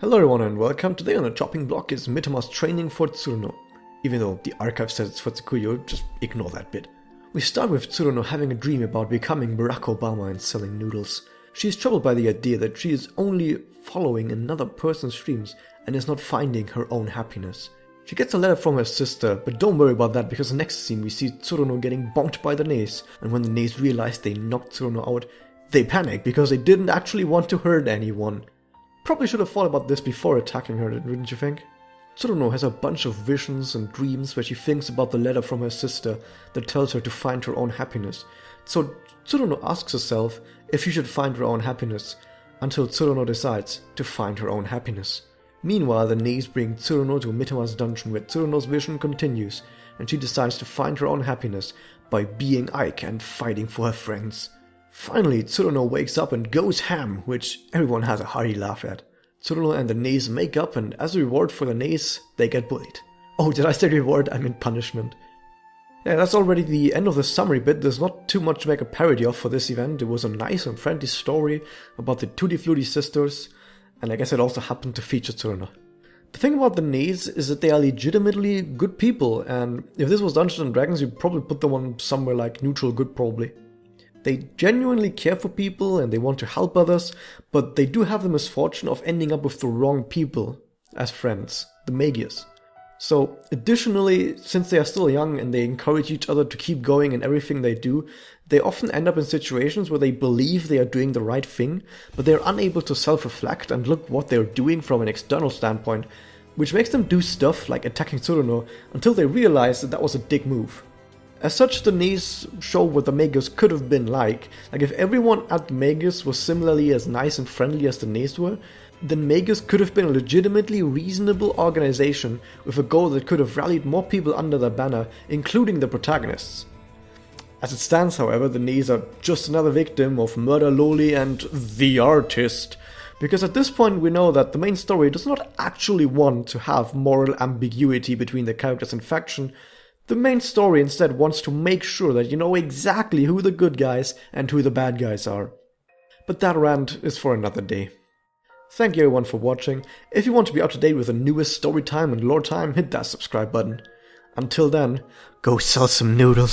Hello everyone and welcome. Today on the chopping block is Mitama's training for Tsuruno. Even though the archive says it's for Tsukuyo, just ignore that bit. We start with Tsuruno having a dream about becoming Barack Obama and selling noodles. She is troubled by the idea that she is only following another person's dreams and is not finding her own happiness. She gets a letter from her sister, but don't worry about that because the next scene we see Tsuruno getting bonked by the Neis, and when the Neis realize they knocked Tsuruno out, they panic because they didn't actually want to hurt anyone. Probably should have thought about this before attacking her, wouldn't you think? Tsuruno has a bunch of visions and dreams where she thinks about the letter from her sister that tells her to find her own happiness. So Tsuruno asks herself if she should find her own happiness, until Tsuruno decides to find her own happiness. Meanwhile, the Neis bring Tsuruno to Mitama's dungeon where Tsuruno's vision continues, and she decides to find her own happiness by being Ike and fighting for her friends. Finally, Tsuruno wakes up and goes ham, which everyone has a hearty laugh at. Tsuruno and the Neis make up, and as a reward for the Neis, they get bullied. Oh, did I say reward? I mean punishment. Yeah, that's already the end of the summary bit. There's not too much to make a parody of for this event. It was a nice and friendly story about the Tooty Flooty sisters, and I guess it also happened to feature Tsuruno. The thing about the Neis is that they are legitimately good people, and if this was Dungeons & Dragons, you'd probably put them on somewhere like neutral good probably. They genuinely care for people and they want to help others, but they do have the misfortune of ending up with the wrong people as friends, the Magius. So, additionally, since they are still young and they encourage each other to keep going in everything they do, they often end up in situations where they believe they are doing the right thing, but they are unable to self-reflect and look what they are doing from an external standpoint, which makes them do stuff like attacking Tsuruno until they realize that that was a dick move. As such, the Neis show what the Magus could have been like if everyone at the Magus was similarly as nice and friendly as the Neis were, then Magus could have been a legitimately reasonable organization with a goal that could have rallied more people under their banner, including the protagonists. As it stands, however, the Neis are just another victim of Murder Loli and the Artist, because at this point we know that the main story does not actually want to have moral ambiguity between the characters in faction. The main story instead wants to make sure that you know exactly who the good guys and who the bad guys are. But that rant is for another day. Thank you everyone for watching. If you want to be up to date with the newest Storytime and Lore Time, hit that subscribe button. Until then, go sell some noodles.